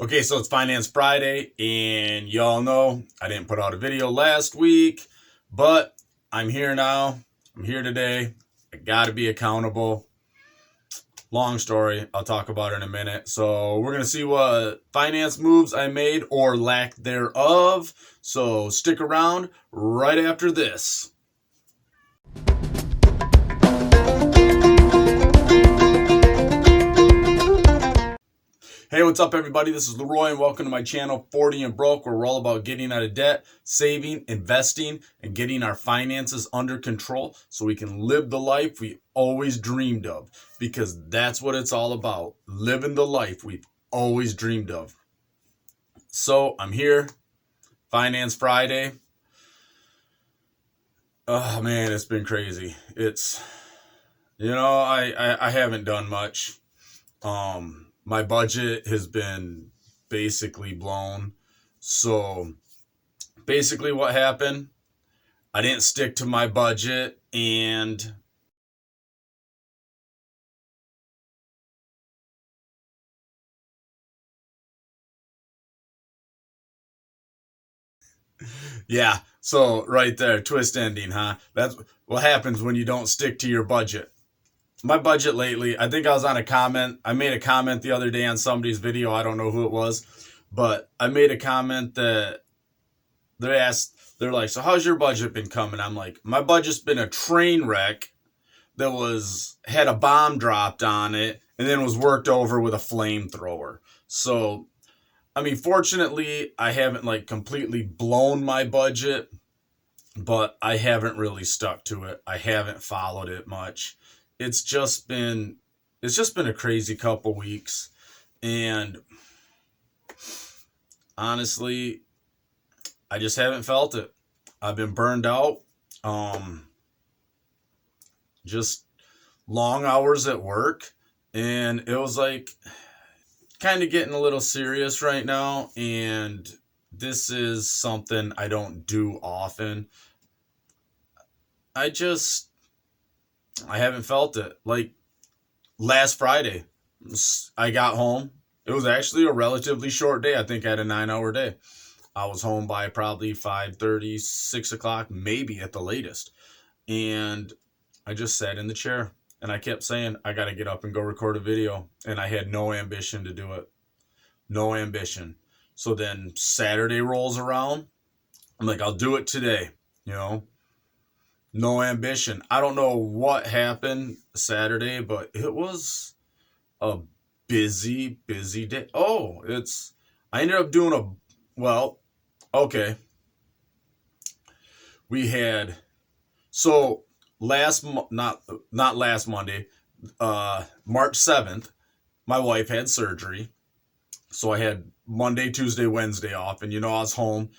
Okay, so it's Finance Friday, and y'all know I didn't put out a video last week, but I'm here now. I'm here today. I gotta be accountable. Long story. I'll talk about it in a minute. So we're gonna see what finance moves I made or lack thereof. So stick around right after this. Hey, what's up, everybody? This is Leroy, and welcome to my channel, 40 and Broke, where we're all about getting out of debt, saving, investing, and getting our finances under control so we can live the life we always dreamed of. Because that's what it's all about, living the life we've always dreamed of. So I'm here, Finance Friday. Oh man, it's been crazy. I haven't done much. My budget has been basically blown. So basically what happened, I didn't stick to my budget, and yeah, so right there, twist ending, huh? That's what happens when you don't stick to your budget. My budget lately, I think I was on a comment. I made a comment the other day on somebody's video. I don't know who it was, but I made a comment that they're like, so how's your budget been coming? I'm like, my budget's been a train wreck that had a bomb dropped on it and then was worked over with a flamethrower. So, I mean, fortunately, I haven't like completely blown my budget, but I haven't really stuck to it. I haven't followed it much. It's just been a crazy couple weeks, and honestly, I just haven't felt it. I've been burned out. Just long hours at work, and it was like kind of getting a little serious right now, and this is something I don't do often. I haven't felt it. Like last Friday, I got home. It was actually a relatively short day. I think I had a 9-hour day. I was home by probably 5:30, 6 o'clock, maybe at the latest. And I just sat in the chair and I kept saying, I got to get up and go record a video. And I had no ambition to do it. No ambition. So then Saturday rolls around. I'm like, I'll do it today. No ambition. I don't know what happened Saturday, but it was a busy, busy day. I ended up doing okay. We had, so not last Monday, March 7th, my wife had surgery. So I had Monday, Tuesday, Wednesday off, and I was home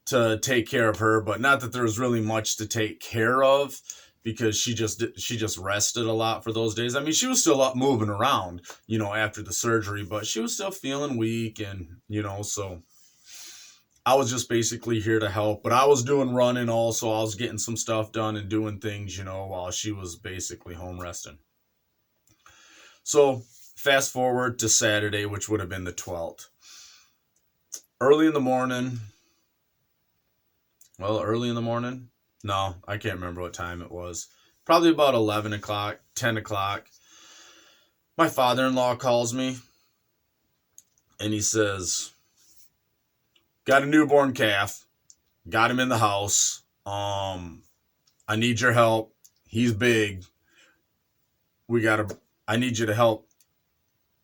to take care of her, but not that there was really much to take care of because she just rested a lot for those days. I mean, she was still up moving around, after the surgery, but she was still feeling weak, and so I was just basically here to help. But I was doing running also. I was getting some stuff done and doing things, while she was basically home resting. So fast forward to Saturday, which would have been the 12th. Early in the morning. No, I can't remember what time it was. Probably about 11 o'clock, 10 o'clock. My father-in-law calls me and he says, got a newborn calf, got him in the house. I need your help. He's big. I need you to help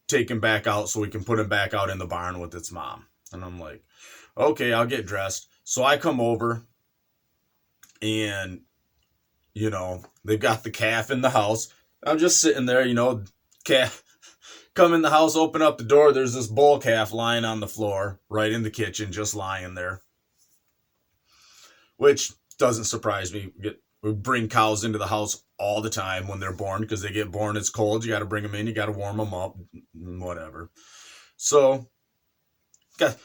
take him back out so we can put him back out in the barn with its mom. And I'm like, okay, I'll get dressed. So I come over and, they've got the calf in the house. I'm just sitting there, calf, come in the house, open up the door. There's this bull calf lying on the floor right in the kitchen, just lying there, which doesn't surprise me. We bring cows into the house all the time when they're born because they get born. It's cold. You got to bring them in. You got to warm them up, whatever. So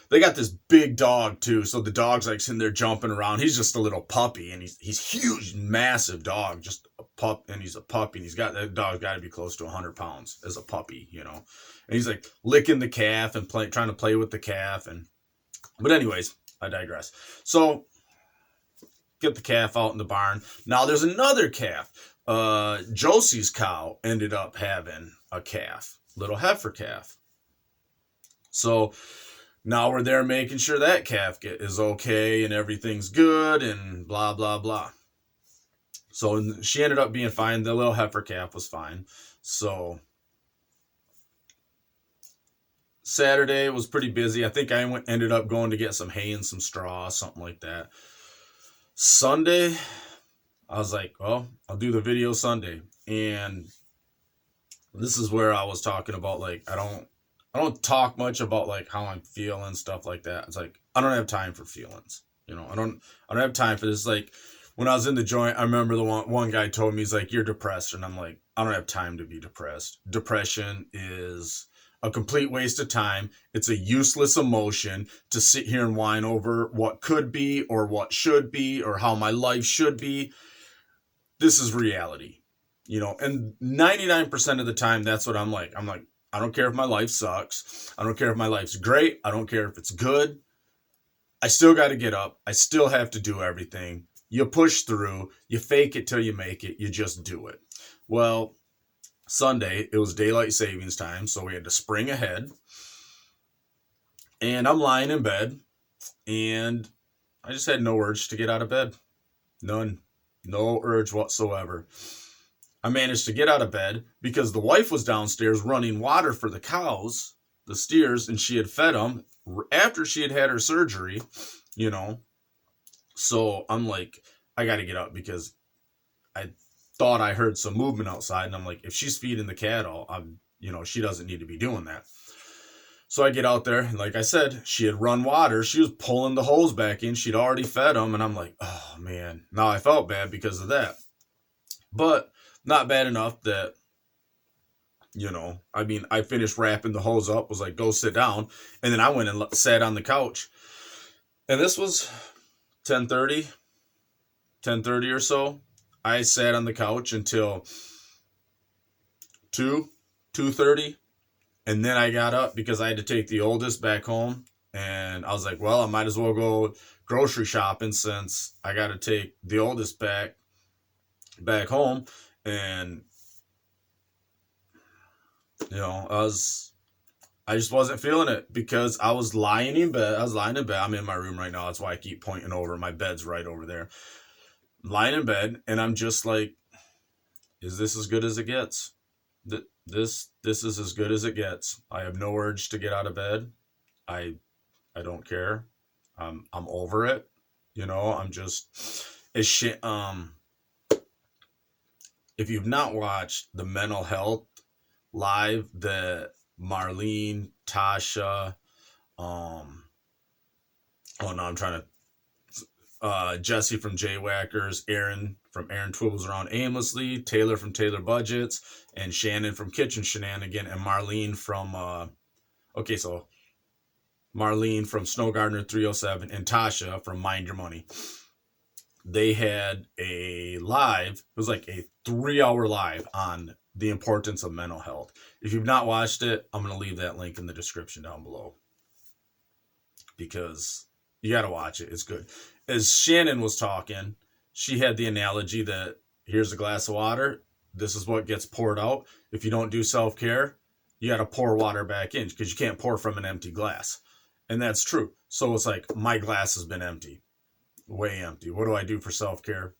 They got this big dog too, so the dog's like sitting there jumping around. He's just a little puppy, and he's huge, massive dog, just a pup, and he's a puppy, and that dog's got to be close to 100 pounds as a puppy, and he's like licking the calf and trying to play with the calf, but anyways, I digress. So get the calf out in the barn. Now there's another calf. Josie's cow ended up having a calf, little heifer calf. So now we're there making sure that calf is okay and everything's good and blah, blah, blah. So she ended up being fine. The little heifer calf was fine. So Saturday was pretty busy. I think I ended up going to get some hay and some straw, something like that. Sunday, I was like, well, I'll do the video Sunday. And this is where I was talking about, like, I don't talk much about like how I'm feeling, stuff like that. It's like, I don't have time for feelings. I don't have time for this. Like when I was in the joint, I remember the one guy told me, he's like, you're depressed. And I'm like, I don't have time to be depressed. Depression is a complete waste of time. It's a useless emotion to sit here and whine over what could be or what should be or how my life should be. This is reality, and 99% of the time, that's what I'm like. I'm like, I don't care if my life sucks. I don't care if my life's great. I don't care if it's good. I still got to get up. I still have to do everything. You push through. You fake it till you make it. You just do it. Well, Sunday, it was daylight savings time, so we had to spring ahead. And I'm lying in bed, and I just had no urge to get out of bed. None. No urge whatsoever. I managed to get out of bed because the wife was downstairs running water for the cows, the steers, and she had fed them after she had her surgery, So I'm like, I got to get up because I thought I heard some movement outside. And I'm like, if she's feeding the cattle, she doesn't need to be doing that. So I get out there, and like I said, she had run water. She was pulling the hose back in. She'd already fed them. And I'm like, oh, man. Now I felt bad because of that. But not bad enough that, I finished wrapping the hose up, was like, go sit down. And then I went and sat on the couch. And this was 10:30 or so. I sat on the couch until 2:30. And then I got up because I had to take the oldest back home. And I was like, well, I might as well go grocery shopping since I got to take the oldest back home. And I just wasn't feeling it because I was lying in bed. I'm in my room right now. That's why I keep pointing over. My bed's right over there. I'm lying in bed, and I'm just like, is this as good as it gets? This is as good as it gets. I have no urge to get out of bed. I don't care. I'm over it. I'm just as shit. If you've not watched the mental health live that Marlene, Tasha, Jesse from Jaywhackers, Aaron from Aaron Twibbles Around Aimlessly, Taylor from Taylor Budgets, and Shannon from Kitchen Shenanigan, and Marlene from Marlene from Snow Gardener 307, and Tasha from Mind Your Money. They had a live, it was like a 3-hour live on the importance of mental health. If you've not watched it, I'm going to leave that link in the description down below because you got to watch it. It's good. As Shannon was talking, she had the analogy that here's a glass of water. This is what gets poured out. If you don't do self-care, you got to pour water back in because you can't pour from an empty glass. And that's true. So it's like my glass has been empty, way empty. What do I do for self-care?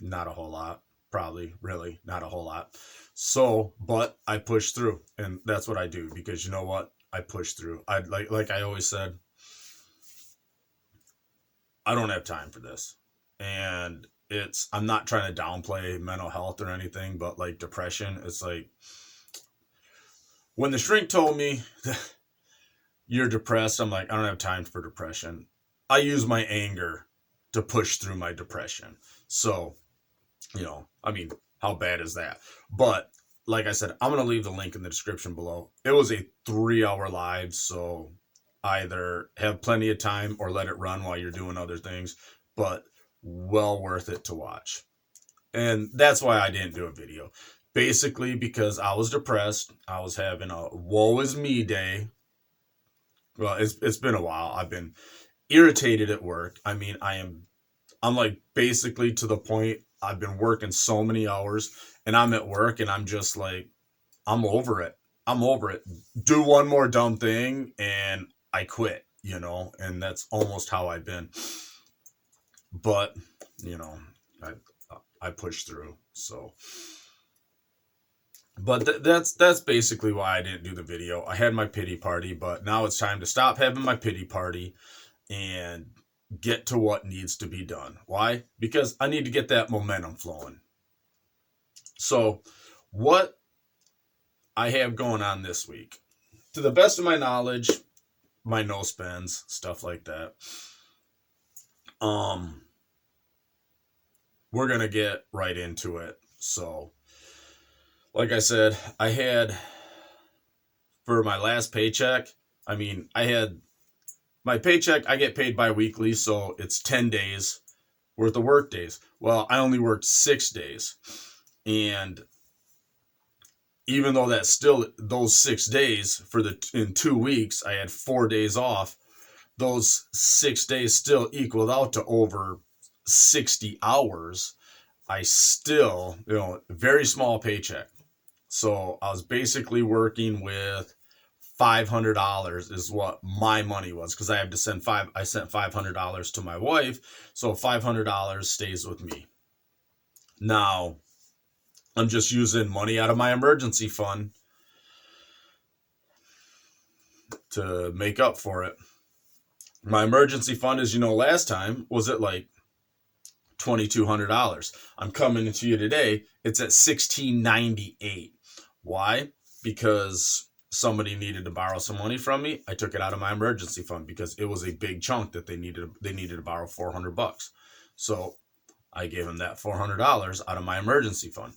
Not a whole lot. Probably, really, not a whole lot. So, but I push through, and that's what I do because you know what? I push through. I like I always said, I don't have time for this. And I'm not trying to downplay mental health or anything, but like depression, it's like when the shrink told me you're depressed, I'm like, I don't have time for depression. I use my anger to push through my depression. So, how bad is that? But like I said, I'm going to leave the link in the description below. It was a 3-hour live, so either have plenty of time or let it run while you're doing other things, but well worth it to watch. And that's why I didn't do a video. Basically because I was depressed. I was having a woe is me day. Well, it's been a while. I've been irritated at work. I mean, I'm like basically to the point I've been working so many hours and I'm at work and I'm just like, I'm over it. I'm over it. Do one more dumb thing and I quit, and that's almost how I've been. But, I pushed through. So, but that's basically why I didn't do the video. I had my pity party, but now it's time to stop having my pity party and get to what needs to be done. Why? Because I need to get that momentum flowing. So, what I have going on this week, to the best of my knowledge, my no spends, stuff like that. We're going to get right into it. So, like I said, I had, for my last paycheck, I had my paycheck, I get paid bi-weekly, so it's 10 days worth of work days. Well, I only worked 6 days. And even though that's still those 6 days in 2 weeks, I had 4 days off. Those 6 days still equaled out to over 60 hours. I still, very small paycheck. So I was basically working with $500 is what my money was, because I sent $500 to my wife. So $500 stays with me. Now, I'm just using money out of my emergency fund to make up for it. My emergency fund, as you know, last time was at like $2,200. I'm coming to you today. It's at $1,698. Why? Because somebody needed to borrow some money from me. I took it out of my emergency fund because it was a big chunk that they needed to borrow $400. So I gave them that $400 out of my emergency fund.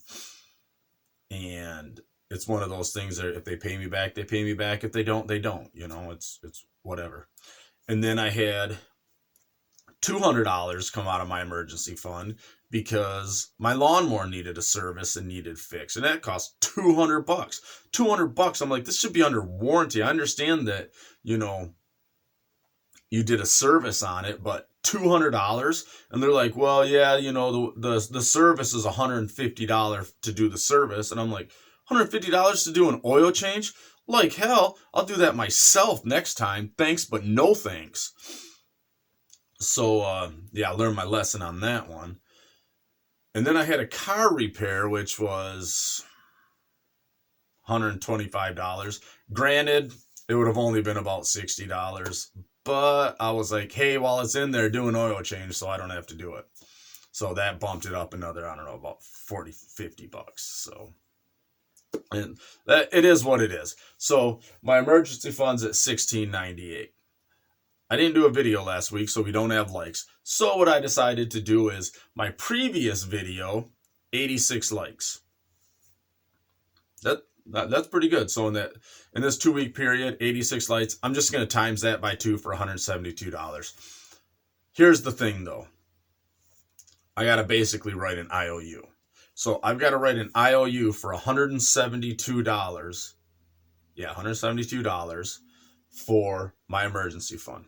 And it's one of those things that if they pay me back, they pay me back. If they don't, they don't. It's whatever. And then I had $200 come out of my emergency fund because my lawnmower needed a service and needed fixed, and that cost $200. $200. I'm like, this should be under warranty. I understand that, you did a service on it, but $200. And they're like, well, yeah, the service is $150 to do the service. And I'm like, $150 to do an oil change? Like hell, I'll do that myself next time. Thanks, but no thanks. So, I learned my lesson on that one. And then I had a car repair, which was $125. Granted, it would have only been about $60. But I was like, hey, while it's in there, do an oil change so I don't have to do it. So that bumped it up another, about $40, $50. So, and that, it is what it is. So my emergency fund's at $1,698. I didn't do a video last week, so we don't have likes. So what I decided to do is my previous video, 86 likes. That's pretty good. So in this 2-week period, 86 likes, I'm just going to times that by 2 for $172. Here's the thing, though. I got to basically write an IOU. So I've got to write an IOU for $172. Yeah, $172 for my emergency fund.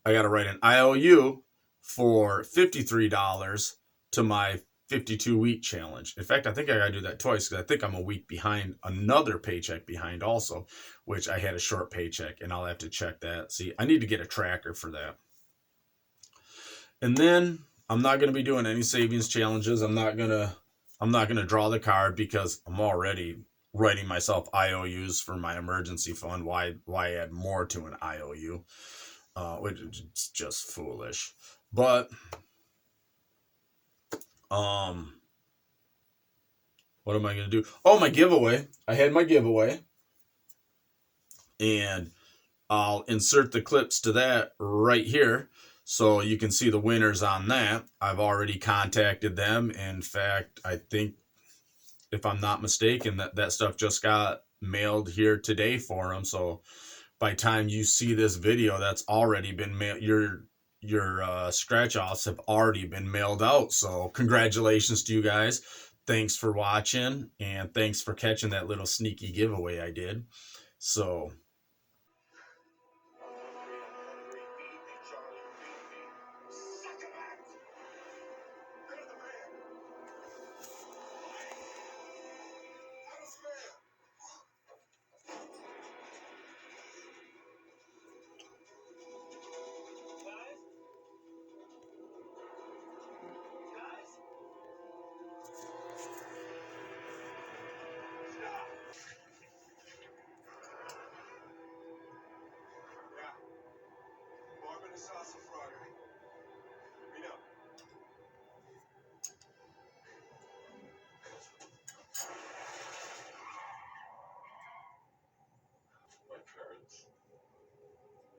I got to write an IOU for $53 to my 52-week challenge. In fact, I think I got to do that twice because I think I'm a week behind, another paycheck behind also, which I had a short paycheck, and I'll have to check that. See, I need to get a tracker for that. And then I'm not going to be doing any savings challenges. I'm not going to draw the card because I'm already writing myself IOUs for my emergency fund. Why add more to an IOU? Which is just foolish. But what am I going to do? Oh, my giveaway. I had my giveaway. And I'll insert the clips to that right here so you can see the winners on that. I've already contacted them. In fact, I think, if I'm not mistaken, that stuff just got mailed here today for them. So by time you see this video, that's already been mailed. Your scratch offs have already been mailed out. So congratulations to you guys. Thanks for watching, and thanks for catching that little sneaky giveaway I did. So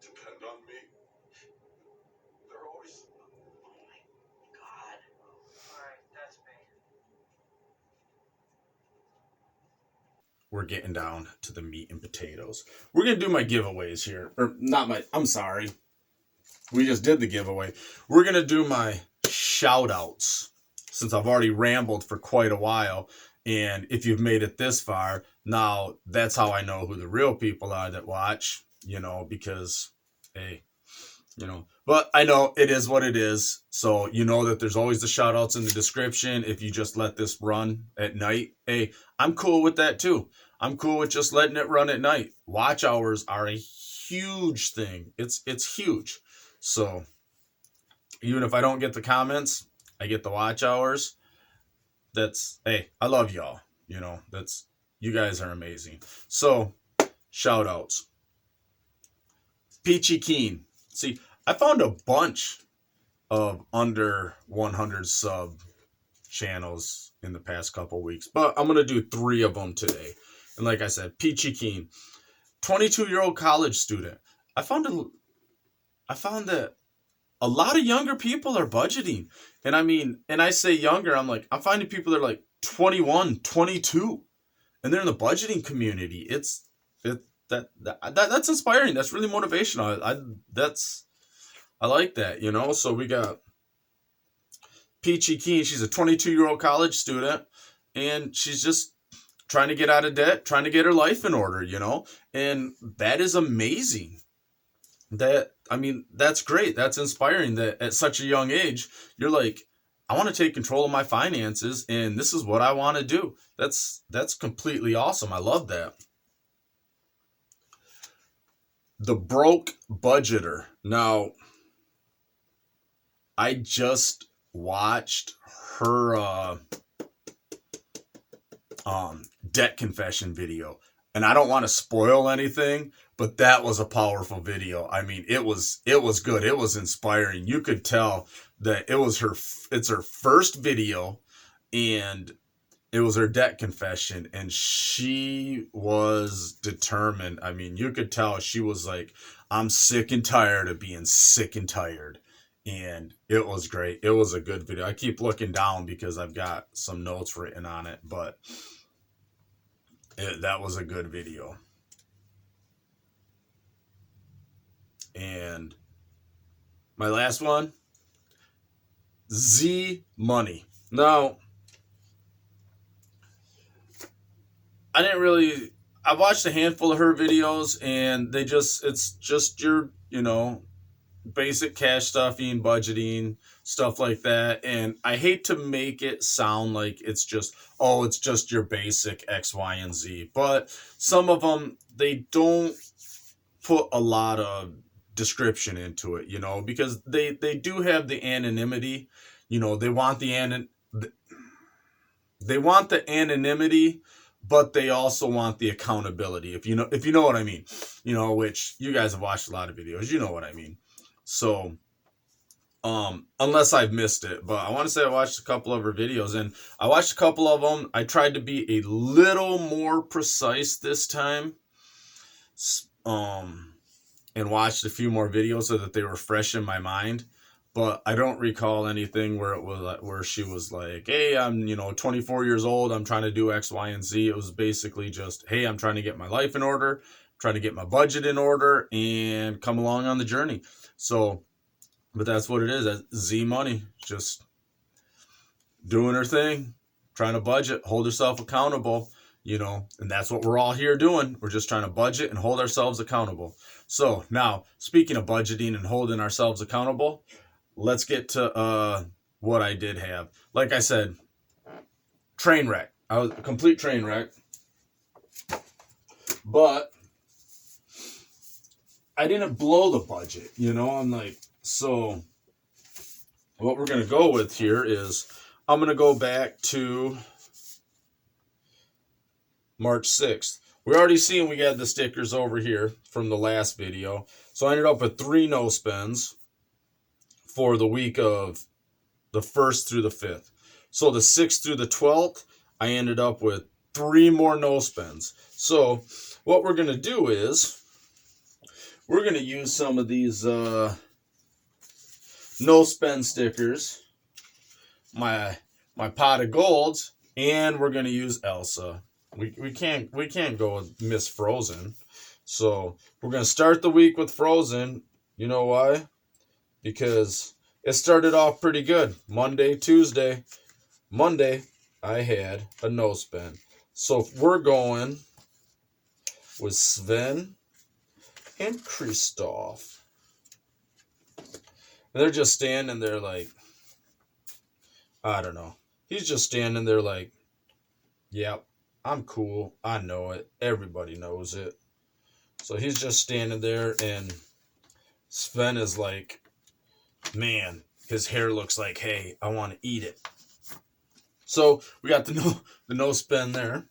depend on me. They're always. Oh my God. Alright, that's me. we're getting down to the meat and potatoes. We're going to do my giveaways here. Or not my, I'm sorry. We just did the giveaway. We're going to do my shout outs, since I've already rambled for quite a while. And if you've made it this far, now that's how I know who the real people are that watch, because, hey, but I know it is what it is. So you know that there's always the shout outs in the description. If you just let this run at night, hey, I'm cool with that too. I'm cool with just letting it run at night. Watch hours are a huge thing. It's huge. So even if I don't get the comments, I get the watch hours. Hey, I love y'all. You guys are amazing. So shout outs. Peachy Keen. See, I found a bunch of under 100 sub channels in the past couple weeks, but I'm going to do 3 of them today. And like I said, Peachy Keen, 22-year-old college student. I found that a lot of younger people are budgeting. And I say younger, I'm finding people that are like 21, 22, and they're in the budgeting community. That's inspiring. That's really motivational. I like that, So we got Peachy Keen. She's a 22-year-old college student, and she's just trying to get out of debt, trying to get her life in order, and that is amazing. That's great. That's inspiring that at such a young age, you're like, I want to take control of my finances, and this is what I want to do. That's completely awesome. I love that. The Broke Budgeter. Now, I just watched her debt confession video, and I don't want to spoil anything, but that was a powerful video. It was good. It was inspiring. You could tell that it's her first video, and it was her debt confession, and she was determined. You could tell she was like, I'm sick and tired of being sick and tired. And it was great. It was a good video. I keep looking down because I've got some notes written on it, but that was a good video. And my last one, ZMoneyy. Now, I watched a handful of her videos, and it's just your, basic cash stuffing, budgeting, stuff like that. And I hate to make it sound like it's just your basic X, Y, and Z. But some of them, they don't put a lot of description into it, because they do have the anonymity. They want the anonymity, but they also want the accountability. If you know what I mean, which you guys have watched a lot of videos, you know what I mean. So, unless I've missed it, but I want to say I watched a couple of her videos, and I watched a couple of them. I tried to be a little more precise this time, and watched a few more videos so that they were fresh in my mind. But I don't recall anything where she was like, hey, I'm 24 years old, I'm trying to do X, Y, and Z. It was basically just, hey, I'm trying to get my life in order. trying to get my budget in order and come along on the journey. So, but that's what it is. That's ZMoneyy, just doing her thing, trying to budget, hold herself accountable, and that's what we're all here doing. We're just trying to budget and hold ourselves accountable. So now, speaking of budgeting and holding ourselves accountable, let's get to what I did have. Like I said, train wreck. I was a complete train wreck. But I didn't blow the budget, I'm like, so what we're going to go with here is I'm going to go back to March 6th. We're already seeing we got the stickers over here from the last video. So I ended up with 3 no spends for the week of the 1st through the 5th. So the 6th through the 12th, I ended up with 3 more no spends. So what we're going to do is we're going to use some of these no spend stickers, my pot of golds, and we're going to use Elsa. We can't go with Miss Frozen. So we're going to start the week with Frozen. You know why? Because it started off pretty good. Monday, Tuesday. Monday, I had a no spend. So we're going with Sven and Kristoff. And they're just standing there like, I don't know. He's just standing there like, yep, I'm cool. I know it. Everybody knows it. So he's just standing there, and Sven is like, man, his hair looks like hay. I want to eat it. So we got the no spend there.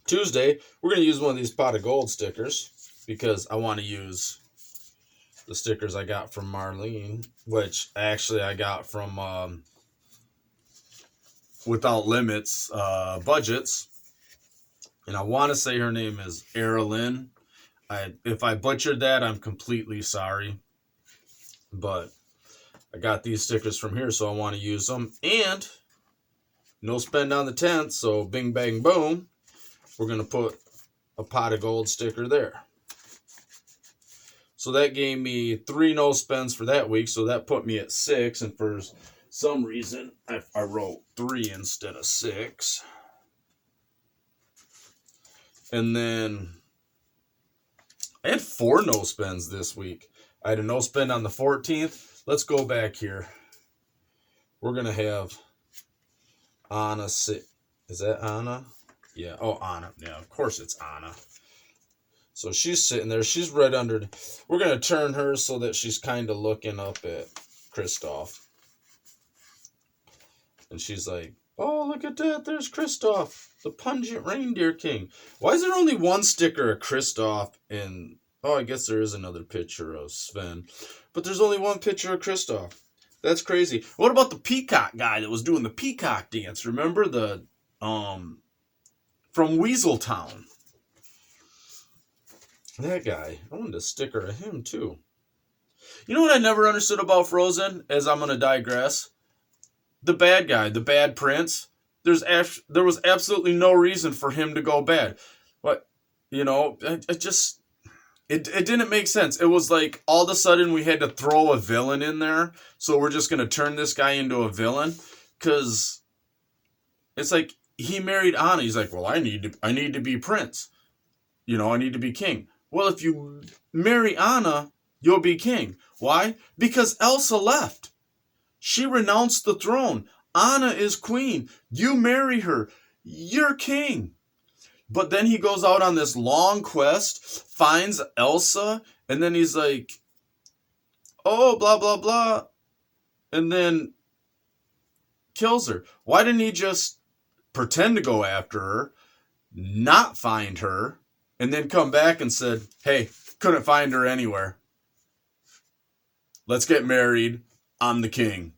Tuesday, we're going to use one of these pot of gold stickers because I want to use the stickers I got from Marlene, which actually I got from Without Limits Budgets. And I want to say her name is Erilyn. If I butchered that, I'm completely sorry. But I got these stickers from here, so I want to use them. And no spend on the 10th, so bing, bang, boom. We're going to put a pot of gold sticker there. So that gave me 3 no spends for that week, so that put me at 6. And for some reason, I wrote 3 instead of 6. And then I had 4 no spends this week. I had a no spend on the 14th. Let's go back here. We're going to have Anna sit. Is that Anna? Yeah. Oh, Anna. Yeah, of course it's Anna. So she's sitting there. She's right under. We're going to turn her so that she's kind of looking up at Kristoff. And she's like, oh, look at that. There's Kristoff, the pungent reindeer king. Why is there only one sticker of Kristoff in... Oh, I guess there is another picture of Sven. But there's only one picture of Kristoff. That's crazy. What about the peacock guy that was doing the peacock dance? Remember the... from Weaseltown. That guy. I wanted a sticker of him, too. You know what I never understood about Frozen? As I'm going to digress. The bad guy, the bad prince. There was absolutely no reason for him to go bad. But, it didn't make sense. It was like all of a sudden we had to throw a villain in there. So we're just going to turn this guy into a villain. Because it's like he married Anna. He's like, well, I need to be prince. I need to be king. Well, if you marry Anna, you'll be king. Why? Because Elsa left. She renounced the throne. Anna is queen. You marry her. You're king. But then he goes out on this long quest, finds Elsa, and then he's like, oh, blah, blah, blah, and then kills her. Why didn't he just pretend to go after her, not find her, and then come back and said, hey, couldn't find her anywhere. Let's get married. I'm the king.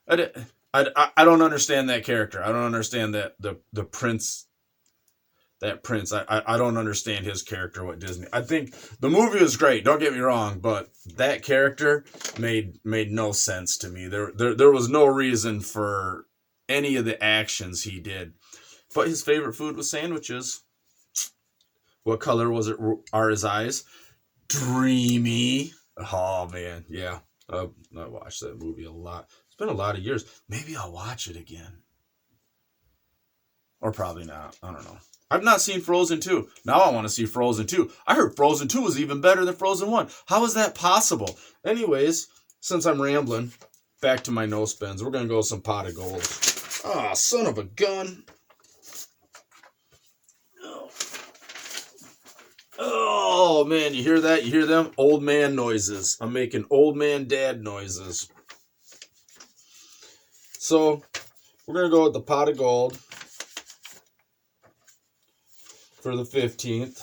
I don't understand that character. I don't understand that the prince. That prince. I don't understand his character. What Disney. I think the movie was great. Don't get me wrong, but that character made no sense to me. There was no reason for any of the actions he did. But his favorite food was sandwiches. What color are his eyes? Dreamy. Oh man, yeah. I watched that movie a lot. It's been a lot of years. Maybe I'll watch it again. Or probably not. I don't know. I've not seen Frozen 2. Now I want to see Frozen 2. I heard Frozen 2 was even better than Frozen 1. How is that possible? Anyways, since I'm rambling, back to my no spends. We're going to go with some pot of gold. Ah, son of a gun. Oh, man, you hear that? You hear them? Old man noises. I'm making old man dad noises. So, we're going to go with the pot of gold for the 15th.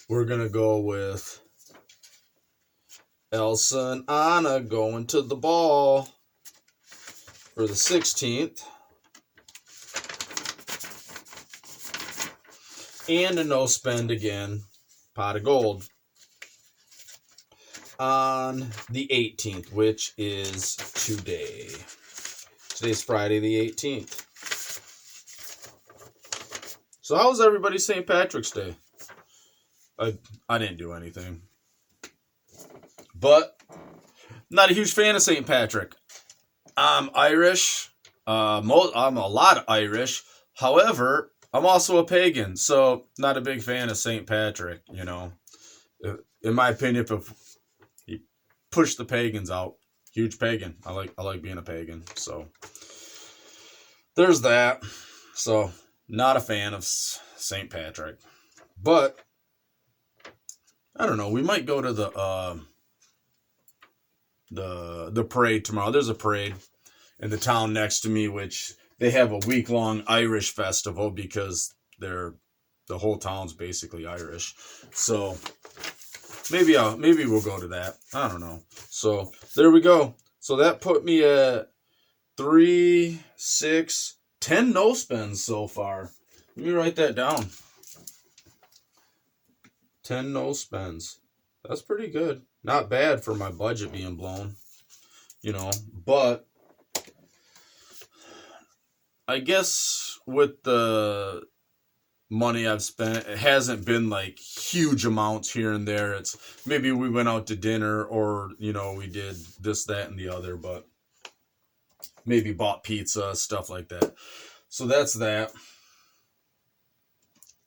We're going to go with Elsa and Anna going to the ball for the 16th. And a no spend again, pot of gold, on the 18th, which is today. Today's Friday the 18th. So how was everybody's St. Patrick's Day? I didn't do anything. But not a huge fan of St. Patrick. I'm Irish. I'm a lot Irish. However, I'm also a pagan, so not a big fan of St. Patrick, you know. In my opinion, if you push the pagans out, huge pagan. I like being a pagan, so there's that. So not a fan of St. Patrick, but I don't know. We might go to the parade tomorrow. There's a parade in the town next to me, which they have a week-long Irish festival because the whole town's basically Irish. So maybe we'll go to that. I don't know. So there we go. So that put me at 3, 6, 10 no spends so far. Let me write that down. 10 no spends. That's pretty good. Not bad for my budget being blown, you know, but I guess with the money I've spent, it hasn't been like huge amounts here and there. It's maybe we went out to dinner or, you know, we did this, that, and the other, but maybe bought pizza, stuff like that. So that's that.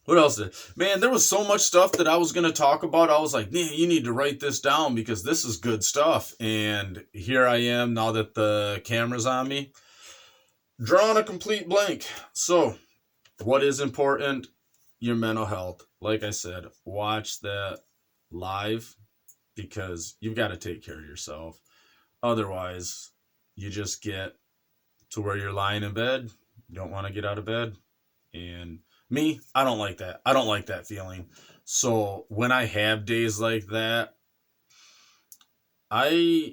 What else man, there was so much stuff that I was going to talk about. I was like, man, you need to write this down because this is good stuff. And here I am now that the camera's on me, drawing a complete blank. So what is important? Your mental health. Like I said, watch that live because you've got to take care of yourself. Otherwise, you just get to where you're lying in bed. You don't want to get out of bed. And me, I don't like that. I don't like that feeling. So when I have days like that, my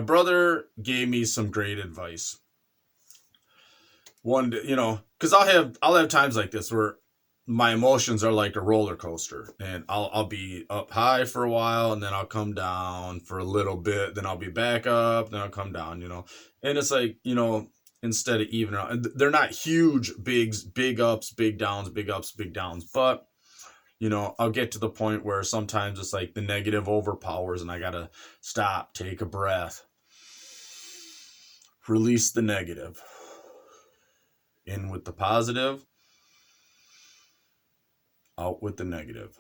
brother gave me some great advice. One, you know, because I'll have times like this where my emotions are like a roller coaster, and I'll be up high for a while, and then I'll come down for a little bit, then I'll be back up, then I'll come down, you know, and it's like, you know, instead of even out, they're not huge, big ups, big downs, big ups, big downs, but you know, I'll get to the point where sometimes it's like the negative overpowers, and I gotta stop, take a breath, release the negative. In with the positive, out with the negative.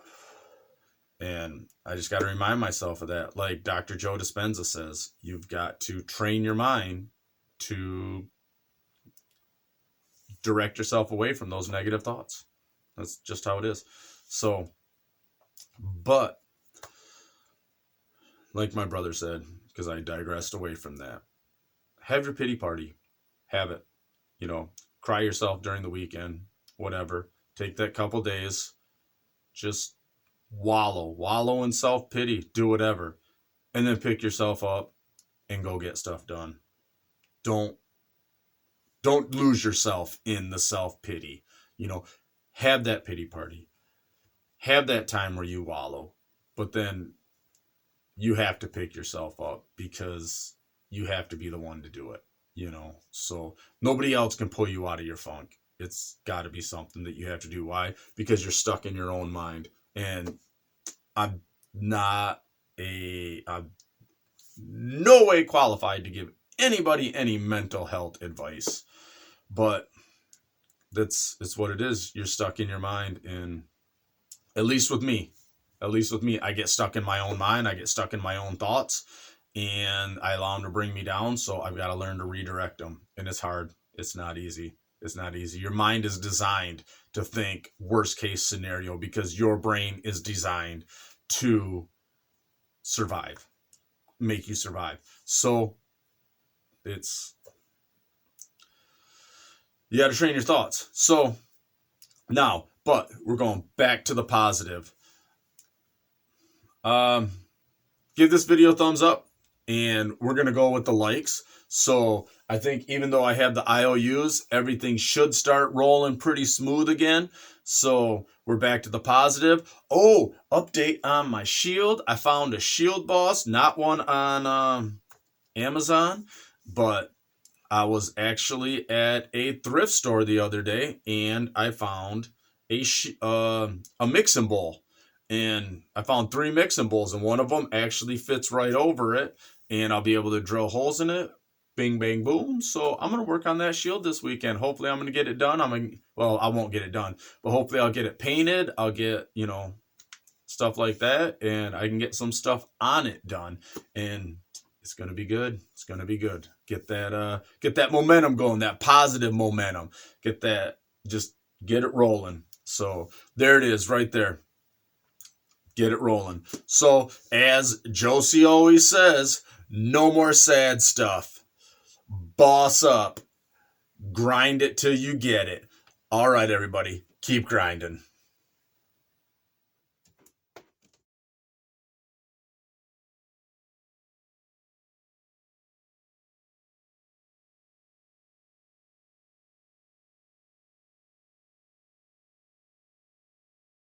And I just got to remind myself of that. Like Dr. Joe Dispenza says, you've got to train your mind to direct yourself away from those negative thoughts. That's just how it is. So, but like my brother said, because I digressed away from that, have your pity party. Have it. You know, cry yourself during the weekend, whatever. Take that couple days. Just wallow in self-pity, do whatever, and then pick yourself up and go get stuff done. Don't lose yourself in the self-pity. You know, have that pity party. Have that time where you wallow, but then you have to pick yourself up because you have to be the one to do it, you know. So nobody else can pull you out of your funk. it's got to be something that you have to do. Why? Because you're stuck in your own mind. And I'm no way qualified to give anybody any mental health advice, but it's what it is. You're stuck in your mind, and at least with me, I get stuck in my own mind. I get stuck in my own thoughts, and I allow them to bring me down. So I've got to learn to redirect them, and it's hard. It's not easy. It's not easy. Your mind is designed to think worst case scenario because your brain is designed to survive, make you survive. So you got to train your thoughts. So now, but we're going back to the positive. Give this video a thumbs up, and we're going to go with the likes. So I think even though I have the IOUs, everything should start rolling pretty smooth again. So we're back to the positive. Oh, update on my shield. I found a shield boss, not one on Amazon, but I was actually at a thrift store the other day, and I found a mixing bowl. And I found 3 mixing bowls, and one of them actually fits right over it, and I'll be able to drill holes in it. Bing, bang, boom. So I'm going to work on that shield this weekend. Hopefully I'm going to get it done. Well, I won't get it done, but hopefully I'll get it painted. I'll get, stuff like that, and I can get some stuff on it done, and it's going to be good. It's going to be good. Get that momentum going, that positive momentum. Just get it rolling. So there it is right there. Get it rolling. So as Josie always says, no more sad stuff. Boss up. Grind it till you get it. All right, everybody. Keep grinding.